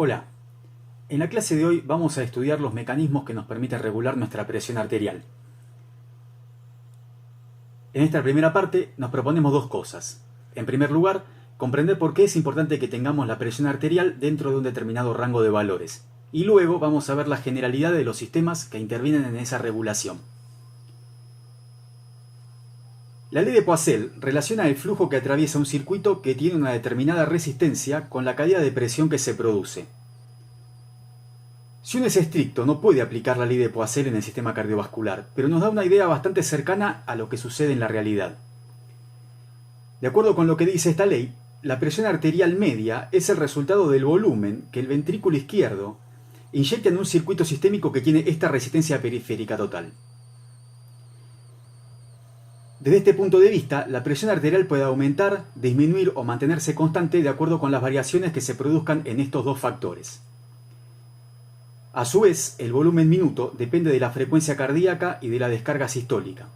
Hola, en la clase de hoy vamos a estudiar los mecanismos que nos permiten regular nuestra presión arterial. En esta primera parte nos proponemos dos cosas. En primer lugar, comprender por qué es importante que tengamos la presión arterial dentro de un determinado rango de valores. Y luego vamos a ver la generalidad de los sistemas que intervienen en esa regulación. La ley de Poiseuille relaciona el flujo que atraviesa un circuito que tiene una determinada resistencia con la caída de presión que se produce. Si uno es estricto, no puede aplicar la ley de Poiseuille en el sistema cardiovascular, pero nos da una idea bastante cercana a lo que sucede en la realidad. De acuerdo con lo que dice esta ley, la presión arterial media es el resultado del volumen que el ventrículo izquierdo inyecta en un circuito sistémico que tiene esta resistencia periférica total. Desde este punto de vista, la presión arterial puede aumentar, disminuir o mantenerse constante de acuerdo con las variaciones que se produzcan en estos dos factores. A su vez, el volumen minuto depende de la frecuencia cardíaca y de la descarga sistólica.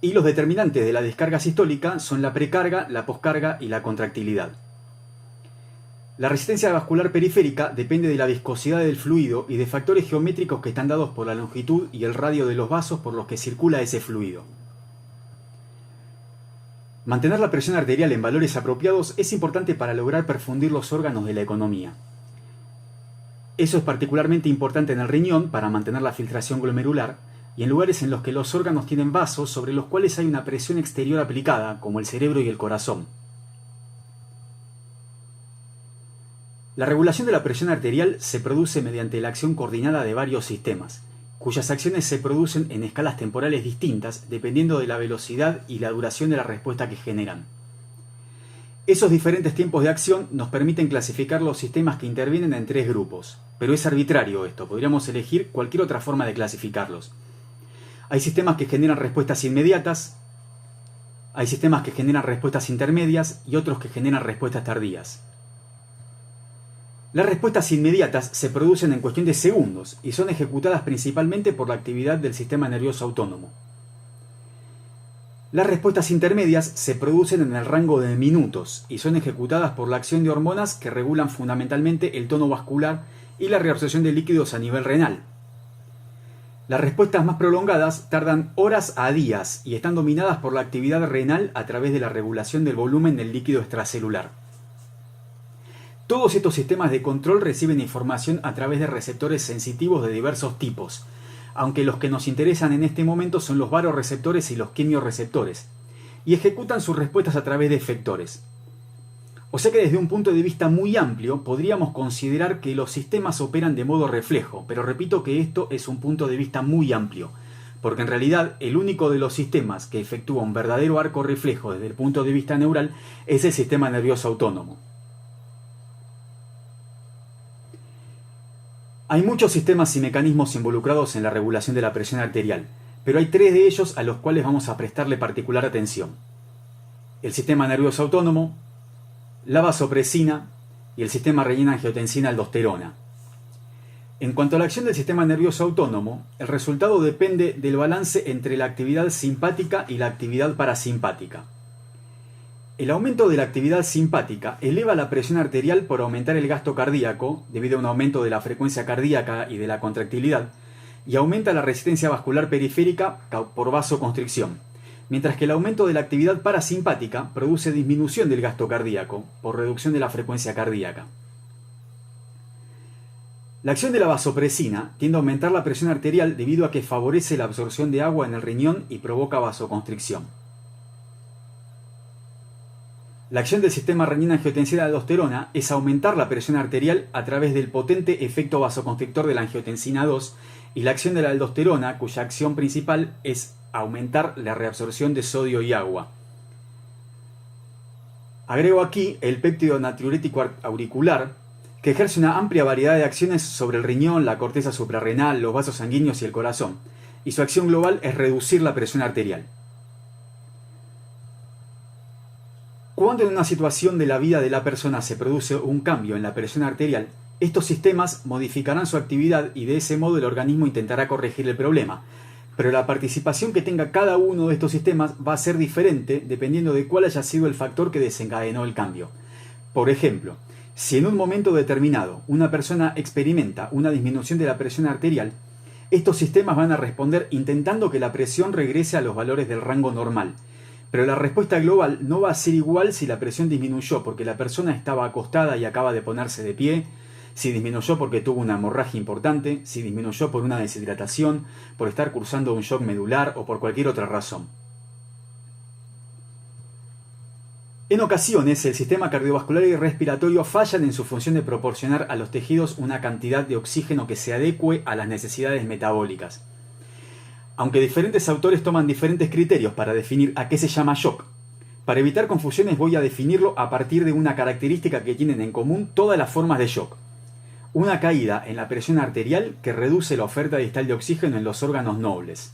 Y los determinantes de la descarga sistólica son la precarga, la poscarga y la contractilidad. La resistencia vascular periférica depende de la viscosidad del fluido y de factores geométricos que están dados por la longitud y el radio de los vasos por los que circula ese fluido. Mantener la presión arterial en valores apropiados es importante para lograr perfundir los órganos de la economía. Eso es particularmente importante en el riñón para mantener la filtración glomerular y en lugares en los que los órganos tienen vasos sobre los cuales hay una presión exterior aplicada, como el cerebro y el corazón. La regulación de la presión arterial se produce mediante la acción coordinada de varios sistemas, cuyas acciones se producen en escalas temporales distintas dependiendo de la velocidad y la duración de la respuesta que generan. Esos diferentes tiempos de acción nos permiten clasificar los sistemas que intervienen en tres grupos, pero es arbitrario esto, podríamos elegir cualquier otra forma de clasificarlos. Hay sistemas que generan respuestas inmediatas, hay sistemas que generan respuestas intermedias y otros que generan respuestas tardías. Las respuestas inmediatas se producen en cuestión de segundos y son ejecutadas principalmente por la actividad del sistema nervioso autónomo. Las respuestas intermedias se producen en el rango de minutos y son ejecutadas por la acción de hormonas que regulan fundamentalmente el tono vascular y la reabsorción de líquidos a nivel renal. Las respuestas más prolongadas tardan horas a días y están dominadas por la actividad renal a través de la regulación del volumen del líquido extracelular. Todos estos sistemas de control reciben información a través de receptores sensitivos de diversos tipos, aunque los que nos interesan en este momento son los varoreceptores y los quimiorreceptores, y ejecutan sus respuestas a través de efectores. O sea que desde un punto de vista muy amplio podríamos considerar que los sistemas operan de modo reflejo, pero repito que esto es un punto de vista muy amplio, porque en realidad el único de los sistemas que efectúa un verdadero arco reflejo desde el punto de vista neural es el sistema nervioso autónomo. Hay muchos sistemas y mecanismos involucrados en la regulación de la presión arterial, pero hay tres de ellos a los cuales vamos a prestarle particular atención: el sistema nervioso autónomo, la vasopresina y el sistema renina-angiotensina-aldosterona. En cuanto a la acción del sistema nervioso autónomo, el resultado depende del balance entre la actividad simpática y la actividad parasimpática. El aumento de la actividad simpática eleva la presión arterial por aumentar el gasto cardíaco, debido a un aumento de la frecuencia cardíaca y de la contractilidad, y aumenta la resistencia vascular periférica por vasoconstricción, mientras que el aumento de la actividad parasimpática produce disminución del gasto cardíaco, por reducción de la frecuencia cardíaca. La acción de la vasopresina tiende a aumentar la presión arterial debido a que favorece la absorción de agua en el riñón y provoca vasoconstricción. La acción del sistema renina-angiotensina-aldosterona es aumentar la presión arterial a través del potente efecto vasoconstrictor de la angiotensina 2 y la acción de la aldosterona, cuya acción principal es aumentar la reabsorción de sodio y agua. Agrego aquí el péptido natriurético auricular, que ejerce una amplia variedad de acciones sobre el riñón, la corteza suprarrenal, los vasos sanguíneos y el corazón, y su acción global es reducir la presión arterial. Cuando en una situación de la vida de la persona se produce un cambio en la presión arterial, estos sistemas modificarán su actividad y de ese modo el organismo intentará corregir el problema. Pero la participación que tenga cada uno de estos sistemas va a ser diferente dependiendo de cuál haya sido el factor que desencadenó el cambio. Por ejemplo, Si en un momento determinado una persona experimenta una disminución de la presión arterial, estos sistemas van a responder intentando que la presión regrese a los valores del rango normal. Pero la respuesta global no va a ser igual si la presión disminuyó porque la persona estaba acostada y acaba de ponerse de pie, si disminuyó porque tuvo una hemorragia importante, si disminuyó por una deshidratación, por estar cursando un shock medular o por cualquier otra razón. En ocasiones, el sistema cardiovascular y respiratorio fallan en su función de proporcionar a los tejidos una cantidad de oxígeno que se adecue a las necesidades metabólicas. Aunque diferentes autores toman diferentes criterios para definir a qué se llama shock, para evitar confusiones voy a definirlo a partir de una característica que tienen en común todas las formas de shock. Una caída en la presión arterial que reduce la oferta distal de oxígeno en los órganos nobles.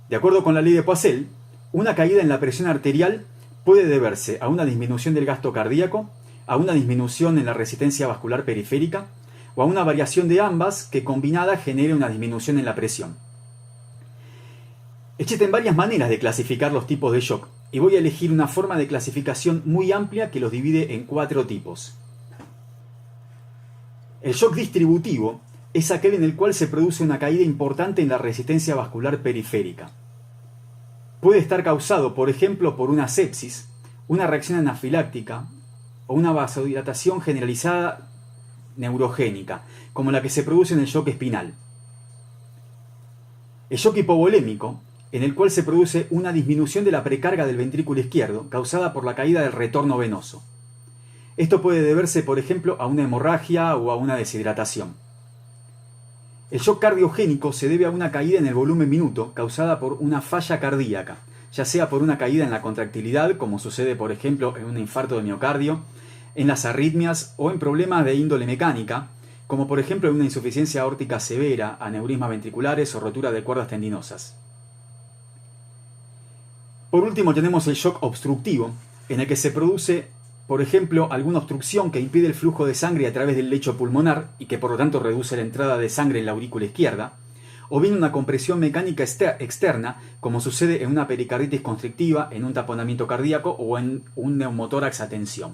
De acuerdo con la ley de Poiseuille, una caída en la presión arterial puede deberse a una disminución del gasto cardíaco, a una disminución en la resistencia vascular periférica o a una variación de ambas que combinada genere una disminución en la presión. Existen varias maneras de clasificar los tipos de shock y voy a elegir una forma de clasificación muy amplia que los divide en 4 tipos. El shock distributivo es aquel en el cual se produce una caída importante en la resistencia vascular periférica. Puede estar causado, por ejemplo, por una sepsis, una reacción anafiláctica o una vasodilatación generalizada neurogénica, como la que se produce en el shock espinal. El shock hipovolémico, en el cual se produce una disminución de la precarga del ventrículo izquierdo, causada por la caída del retorno venoso. Esto puede deberse, por ejemplo, a una hemorragia o a una deshidratación. El shock cardiogénico se debe a una caída en el volumen minuto causada por una falla cardíaca, ya sea por una caída en la contractilidad, como sucede por ejemplo en un infarto de miocardio, en las arritmias o en problemas de índole mecánica, como por ejemplo en una insuficiencia aórtica severa, aneurismas ventriculares o rotura de cuerdas tendinosas. Por último tenemos el shock obstructivo, en el que se produce por ejemplo, alguna obstrucción que impide el flujo de sangre a través del lecho pulmonar y que por lo tanto reduce la entrada de sangre en la aurícula izquierda, o bien una compresión mecánica externa, como sucede en una pericarditis constrictiva, en un taponamiento cardíaco o en un neumotórax a tensión.